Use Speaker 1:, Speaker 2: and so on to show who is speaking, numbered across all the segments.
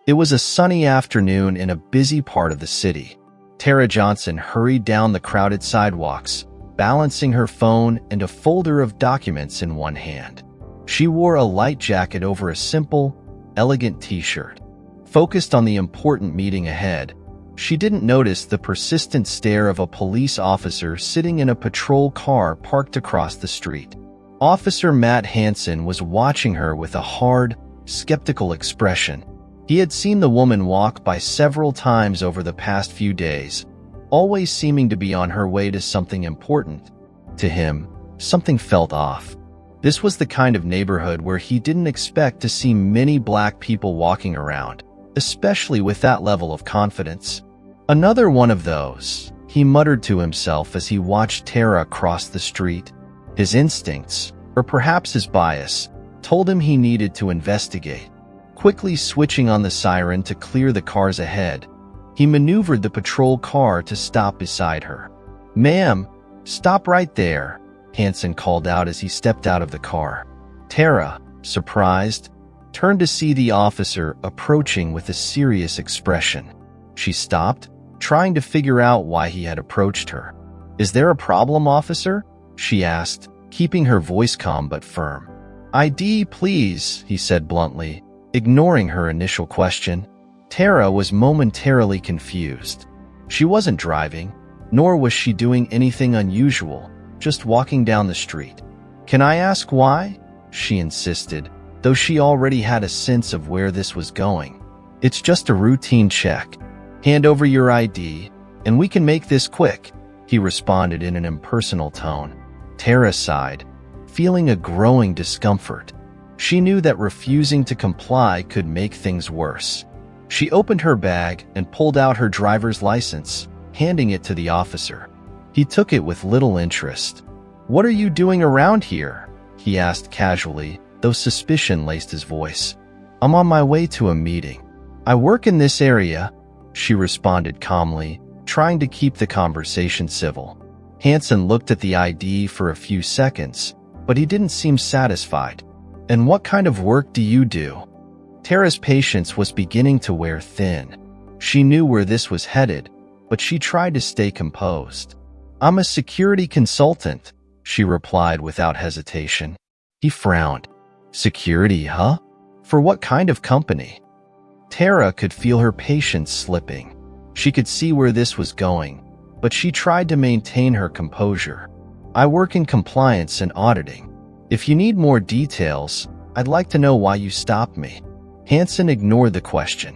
Speaker 1: It was a sunny afternoon in a busy part of the city. Tara Johnson hurried down the crowded sidewalks, balancing her phone and a folder of documents in one hand. She wore a light jacket over a simple, elegant t-shirt. Focused on the important meeting ahead, she didn't notice the persistent stare of a police officer sitting in a patrol car parked across the street. Officer Matt Hansen was watching her with a hard, skeptical expression. He had seen the woman walk by several times over the past few days, always seeming to be on her way to something important. To him, something felt off. This was the kind of neighborhood where he didn't expect to see many black people walking around, especially with that level of confidence. Another one of those, he muttered to himself as he watched Tara cross the street. His instincts, or perhaps his bias, told him he needed to investigate. Quickly switching on the siren to clear the cars ahead, he maneuvered the patrol car to stop beside her. "Ma'am, stop right there," Hansen called out as he stepped out of the car. Tara, surprised, turned to see the officer approaching with a serious expression. She stopped, trying to figure out why he had approached her. "Is there a problem, officer?" she asked, keeping her voice calm but firm. "ID, please," he said bluntly, ignoring her initial question. Tara was momentarily confused. She wasn't driving, nor was she doing anything unusual, just walking down the street. "Can I ask why?" she insisted, though she already had a sense of where this was going. "It's just a routine check. Hand over your ID, and we can make this quick," he responded in an impersonal tone. Tara sighed, feeling a growing discomfort. She knew that refusing to comply could make things worse. She opened her bag and pulled out her driver's license, handing it to the officer. He took it with little interest. "What are you doing around here?" he asked casually, though suspicion laced his voice. "I'm on my way to a meeting. I work in this area," she responded calmly, trying to keep the conversation civil. Hansen looked at the ID for a few seconds, but he didn't seem satisfied. "And what kind of work do you do?" Tara's patience was beginning to wear thin. She knew where this was headed, but she tried to stay composed. "I'm a security consultant," she replied without hesitation. He frowned. "Security, huh? For what kind of company?" Tara could feel her patience slipping. She could see where this was going, but she tried to maintain her composure. "I work in compliance and auditing. If you need more details, I'd like to know why you stopped me." Hansen ignored the question.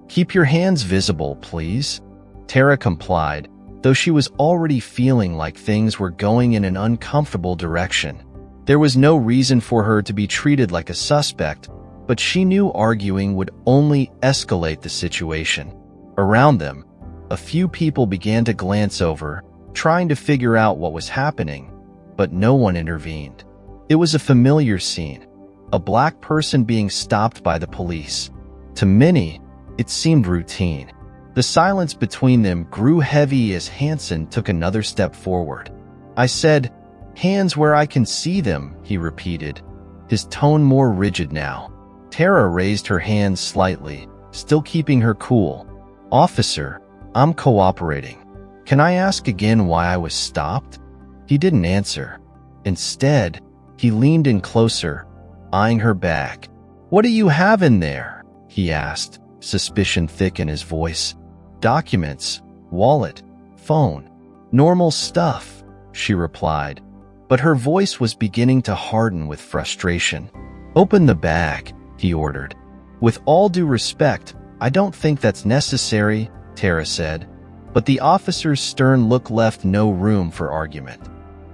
Speaker 1: "Keep your hands visible, please." Tara complied, though she was already feeling like things were going in an uncomfortable direction. There was no reason for her to be treated like a suspect, but she knew arguing would only escalate the situation. Around them, a few people began to glance over, trying to figure out what was happening, but no one intervened. It was a familiar scene, a black person being stopped by the police. To many, it seemed routine. The silence between them grew heavy as Hansen took another step forward. "I said, hands where I can see them," he repeated, his tone more rigid now. Tara raised her hands slightly, still keeping her cool. "Officer, I'm cooperating. Can I ask again why I was stopped?" He didn't answer. Instead, he leaned in closer, eyeing her back. "What do you have in there?" he asked, suspicion thick in his voice. "Documents, wallet, phone. Normal stuff," she replied, but her voice was beginning to harden with frustration. "Open the bag," he ordered. "With all due respect, I don't think that's necessary," Tara said, but the officer's stern look left no room for argument.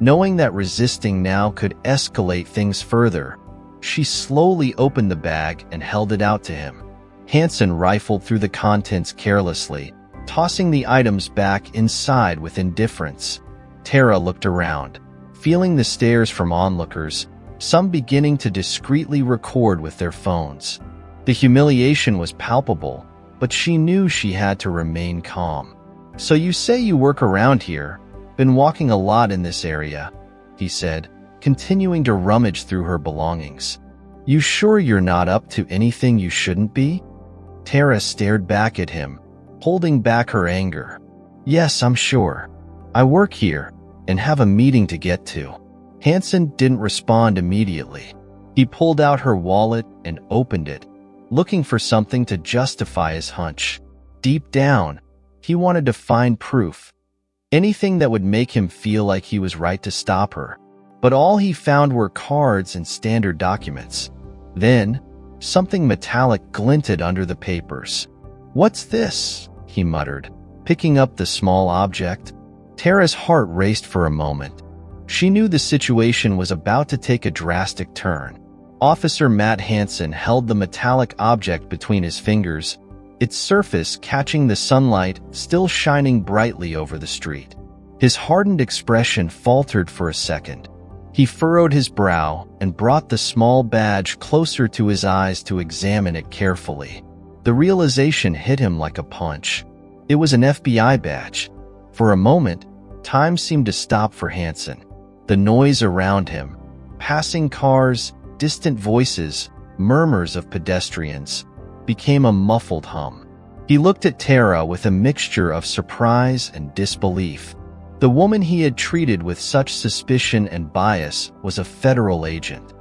Speaker 1: Knowing that resisting now could escalate things further, she slowly opened the bag and held it out to him. Hansen rifled through the contents carelessly, tossing the items back inside with indifference. Tara looked around, feeling the stares from onlookers, some beginning to discreetly record with their phones. The humiliation was palpable, but she knew she had to remain calm. "So you say you work around here? Been walking a lot in this area," he said, continuing to rummage through her belongings. "You sure you're not up to anything you shouldn't be?" Tara stared back at him, holding back her anger. Yes, I'm sure. I work here and have a meeting to get to. Hansen didn't respond immediately. He pulled out her wallet and opened it, looking for something to justify his hunch. Deep down, he wanted to find proof. Anything that would make him feel like he was right to stop her. But all he found were cards and standard documents. Then, something metallic glinted under the papers. "What's this?" he muttered, picking up the small object. Tara's heart raced for a moment. She knew the situation was about to take a drastic turn. Officer Matt Hansen held the metallic object between his fingers, its surface catching the sunlight still shining brightly over the street. His hardened expression faltered for a second. He furrowed his brow and brought the small badge closer to his eyes to examine it carefully. The realization hit him like a punch. It was an FBI badge. For a moment, time seemed to stop for Hansen. The noise around him, passing cars, distant voices, murmurs of pedestrians, became a muffled hum. He looked at Tara with a mixture of surprise and disbelief. The woman he had treated with such suspicion and bias was a federal agent.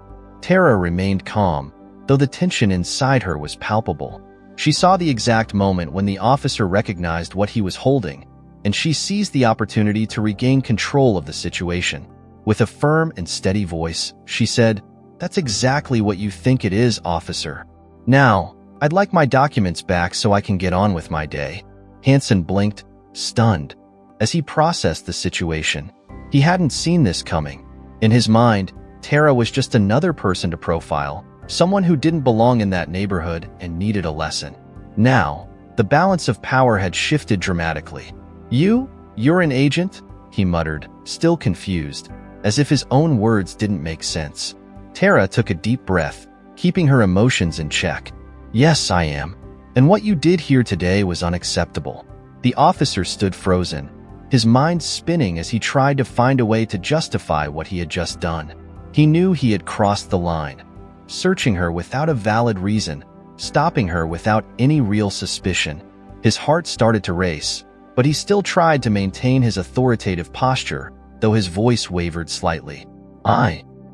Speaker 1: Tara remained calm, though the tension inside her was palpable. She saw the exact moment when the officer recognized what he was holding, and she seized the opportunity to regain control of the situation. With a firm and steady voice, she said, "That's exactly what you think it is, officer. Now, I'd like my documents back so I can get on with my day." Hansen blinked, stunned, as he processed the situation. He hadn't seen this coming. In his mind, Tara was just another person to profile, someone who didn't belong in that neighborhood and needed a lesson. Now, the balance of power had shifted dramatically. You're an agent?" he muttered, still confused, as if his own words didn't make sense. Tara took a deep breath, keeping her emotions in check. "Yes, I am. And what you did here today was unacceptable." The officer stood frozen, his mind spinning as he tried to find a way to justify what he had just done. He knew he had crossed the line, searching her without a valid reason, stopping her without any real suspicion. His heart started to race, but he still tried to maintain his authoritative posture, though his voice wavered slightly.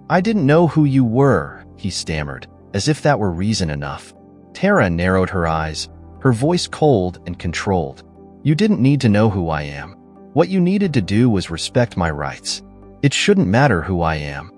Speaker 1: I didn't know who you were," he stammered, as if that were reason enough. Tara narrowed her eyes, her voice cold and controlled. "You didn't need to know who I am. What you needed to do was respect my rights. It shouldn't matter who I am."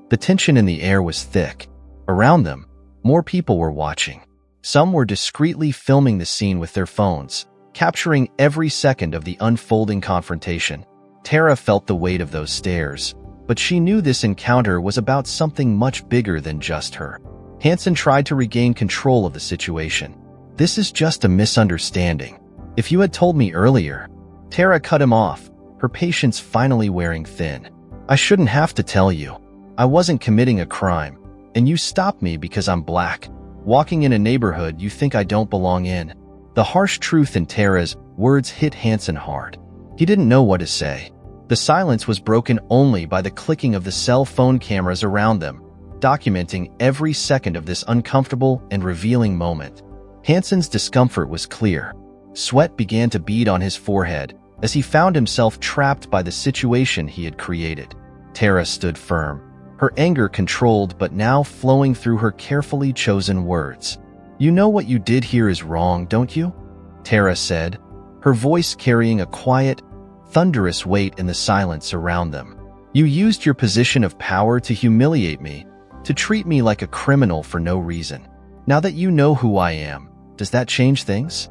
Speaker 1: The tension in the air was thick. Around them, more people were watching. Some were discreetly filming the scene with their phones, capturing every second of the unfolding confrontation. Tara felt the weight of those stares, but she knew this encounter was about something much bigger than just her. Hansen tried to regain control of the situation. "This is just a misunderstanding. If you had told me earlier..." Tara cut him off, her patience finally wearing thin. "I shouldn't have to tell you. I wasn't committing a crime, and you stopped me because I'm black, walking in a neighborhood you think I don't belong in." The harsh truth in Tara's words hit Hansen hard. He didn't know what to say. The silence was broken only by the clicking of the cell phone cameras around them, documenting every second of this uncomfortable and revealing moment. Hansen's discomfort was clear. Sweat began to bead on his forehead as he found himself trapped by the situation he had created. Tara stood firm, her anger controlled but now flowing through her carefully chosen words. "You know what you did here is wrong, don't you?" Tara said, her voice carrying a quiet, thunderous weight in the silence around them. "You used your position of power to humiliate me, to treat me like a criminal for no reason. Now that you know who I am, does that change things?"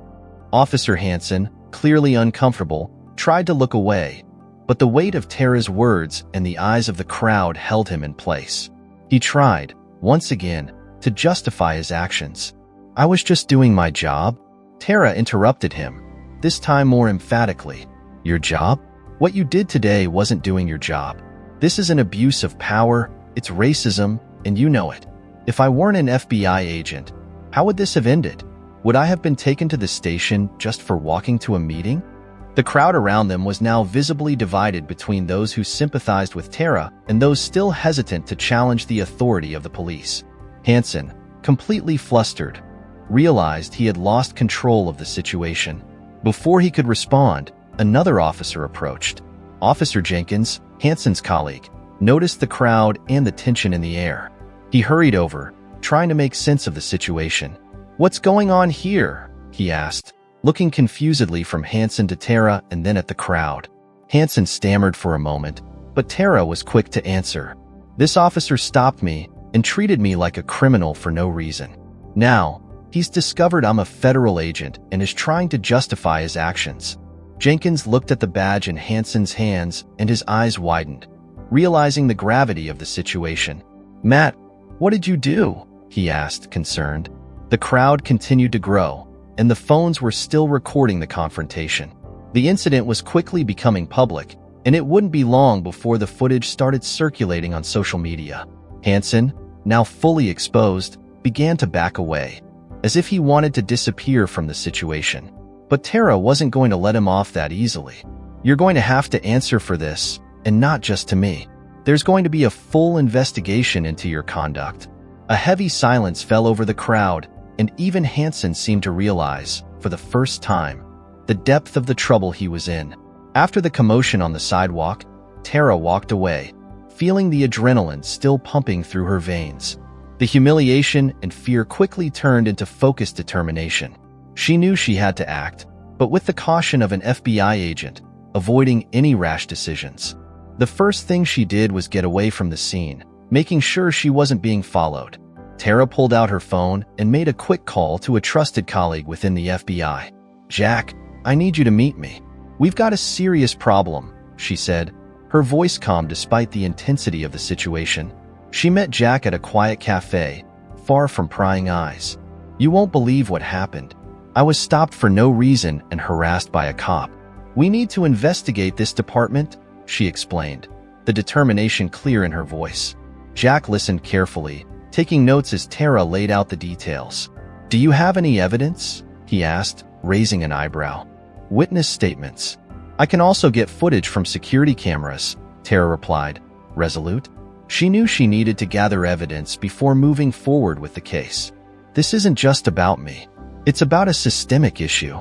Speaker 1: Officer Hansen, clearly uncomfortable, tried to look away, but the weight of Tara's words and the eyes of the crowd held him in place. He tried, once again, to justify his actions. "I was just doing my job." Tara interrupted him, this time more emphatically. "Your job? What you did today wasn't doing your job. This is an abuse of power, it's racism, and you know it. If I weren't an FBI agent, how would this have ended? Would I have been taken to the station just for walking to a meeting?" The crowd around them was now visibly divided between those who sympathized with Tara and those still hesitant to challenge the authority of the police. Hansen, completely flustered, realized he had lost control of the situation. Before he could respond, another officer approached. Officer Jenkins, Hanson's colleague, noticed the crowd and the tension in the air. He hurried over, trying to make sense of the situation. "What's going on here?" he asked, looking confusedly from Hanson to Tara and then at the crowd. Hanson stammered for a moment, but Tara was quick to answer. "This officer stopped me and treated me like a criminal for no reason. Now, he's discovered I'm a federal agent and is trying to justify his actions." Jenkins looked at the badge in Hanson's hands and his eyes widened, realizing the gravity of the situation. "Matt, what did you do?" he asked, concerned. The crowd continued to grow, and the phones were still recording the confrontation. The incident was quickly becoming public, and it wouldn't be long before the footage started circulating on social media. Hanson, now fully exposed, began to back away, as if he wanted to disappear from the situation. But Tara wasn't going to let him off that easily. "You're going to have to answer for this, and not just to me. There's going to be a full investigation into your conduct." A heavy silence fell over the crowd, and even Hanson seemed to realize, for the first time, the depth of the trouble he was in. After the commotion on the sidewalk, Tara walked away, feeling the adrenaline still pumping through her veins. The humiliation and fear quickly turned into focused determination. She knew she had to act, but with the caution of an FBI agent, avoiding any rash decisions. The first thing she did was get away from the scene, making sure she wasn't being followed. Tara pulled out her phone and made a quick call to a trusted colleague within the FBI. "Jack, I need you to meet me. We've got a serious problem," she said, her voice calm despite the intensity of the situation. She met Jack at a quiet cafe, far from prying eyes. "You won't believe what happened. I was stopped for no reason and harassed by a cop. We need to investigate this department," she explained, the determination clear in her voice. Jack listened carefully, taking notes as Tara laid out the details. "Do you have any evidence?" he asked, raising an eyebrow. "Witness statements. I can also get footage from security cameras," Tara replied, resolute. She knew she needed to gather evidence before moving forward with the case. "This isn't just about me. It's about a systemic issue."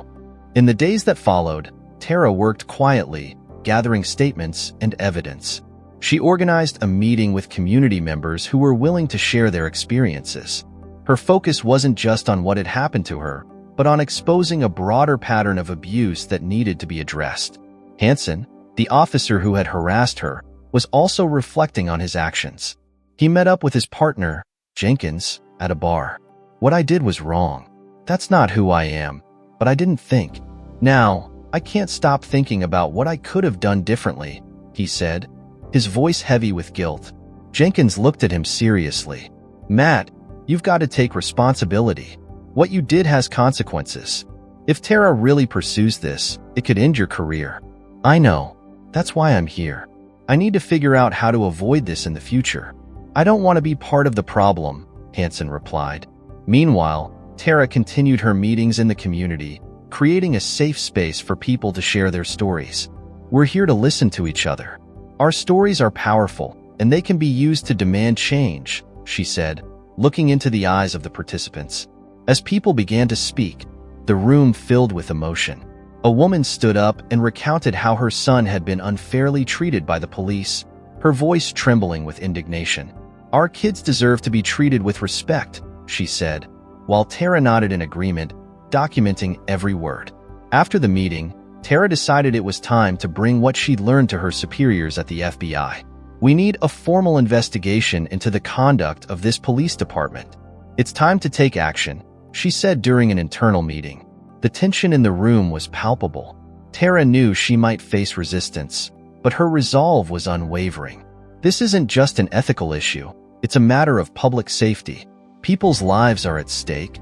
Speaker 1: In the days that followed, Tara worked quietly, gathering statements and evidence. She organized a meeting with community members who were willing to share their experiences. Her focus wasn't just on what had happened to her, but on exposing a broader pattern of abuse that needed to be addressed. Hanson, the officer who had harassed her, was also reflecting on his actions. He met up with his partner, Jenkins, at a bar. "What I did was wrong. That's not who I am, but I didn't think. Now, I can't stop thinking about what I could have done differently," he said, his voice heavy with guilt. Jenkins looked at him seriously. "Matt, you've got to take responsibility. What you did has consequences. If Tara really pursues this, it could end your career." "I know. That's why I'm here. I need to figure out how to avoid this in the future. I don't want to be part of the problem," Hanson replied. Meanwhile, Tara continued her meetings in the community, creating a safe space for people to share their stories. "We're here to listen to each other. Our stories are powerful, and they can be used to demand change," she said, looking into the eyes of the participants. As people began to speak, the room filled with emotion. A woman stood up and recounted how her son had been unfairly treated by the police, her voice trembling with indignation. "Our kids deserve to be treated with respect," she said, while Tara nodded in agreement, documenting every word. After the meeting, Tara decided it was time to bring what she'd learned to her superiors at the FBI. "We need a formal investigation into the conduct of this police department. It's time to take action," she said during an internal meeting. The tension in the room was palpable. Tara knew she might face resistance, but her resolve was unwavering. This isn't just an ethical issue, it's a matter of public safety. People's lives are at stake.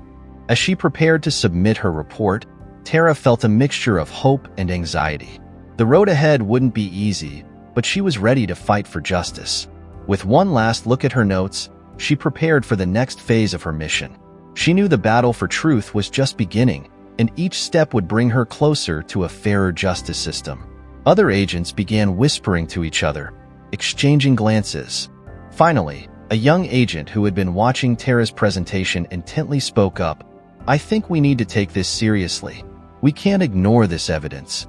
Speaker 1: As she prepared to submit her report, Tara felt a mixture of hope and anxiety. The road ahead wouldn't be easy, but she was ready to fight for justice. With one last look at her notes, she prepared for the next phase of her mission. She knew the battle for truth was just beginning, and each step would bring her closer to a fairer justice system. Other agents began whispering to each other, exchanging glances. Finally, a young agent who had been watching Tara's presentation intently spoke up, "I think we need to take this seriously. We can't ignore this evidence."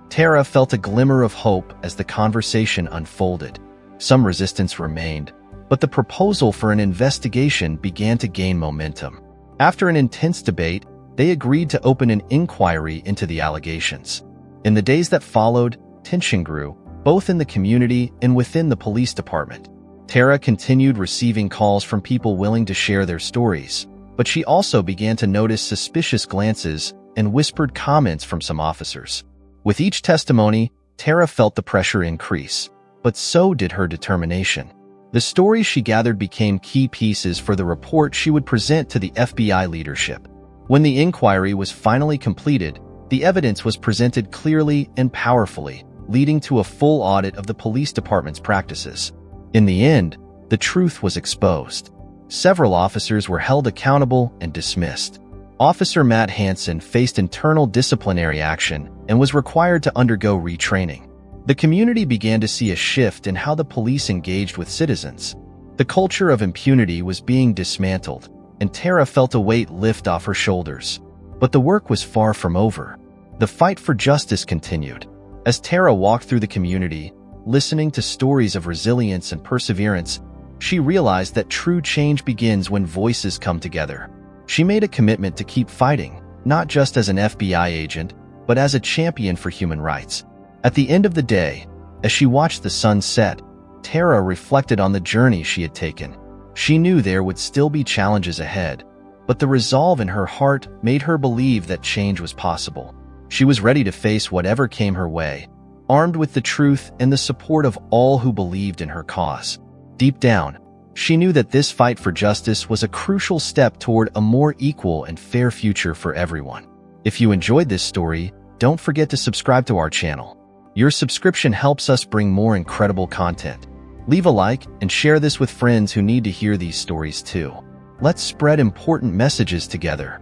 Speaker 1: Tara felt a glimmer of hope as the conversation unfolded. Some resistance remained, but the proposal for an investigation began to gain momentum. After an intense debate, they agreed to open an inquiry into the allegations. In the days that followed, tension grew, both in the community and within the police department. Tara continued receiving calls from people willing to share their stories, but she also began to notice suspicious glances and whispered comments from some officers. With each testimony, Tara felt the pressure increase, but so did her determination. The stories she gathered became key pieces for the report she would present to the FBI leadership. When the inquiry was finally completed, the evidence was presented clearly and powerfully, leading to a full audit of the police department's practices. In the end, the truth was exposed. Several officers were held accountable and dismissed. Officer Matt Hansen faced internal disciplinary action and was required to undergo retraining. The community began to see a shift in how the police engaged with citizens. The culture of impunity was being dismantled, and Tara felt a weight lift off her shoulders. But the work was far from over. The fight for justice continued. As Tara walked through the community, listening to stories of resilience and perseverance, she realized that true change begins when voices come together. She made a commitment to keep fighting, not just as an FBI agent, but as a champion for human rights. At the end of the day, as she watched the sun set, Tara reflected on the journey she had taken. She knew there would still be challenges ahead, but the resolve in her heart made her believe that change was possible. She was ready to face whatever came her way, armed with the truth and the support of all who believed in her cause. Deep down, she knew that this fight for justice was a crucial step toward a more equal and fair future for everyone. If you enjoyed this story, don't forget to subscribe to our channel. Your subscription helps us bring more incredible content. Leave a like and share this with friends who need to hear these stories too. Let's spread important messages together.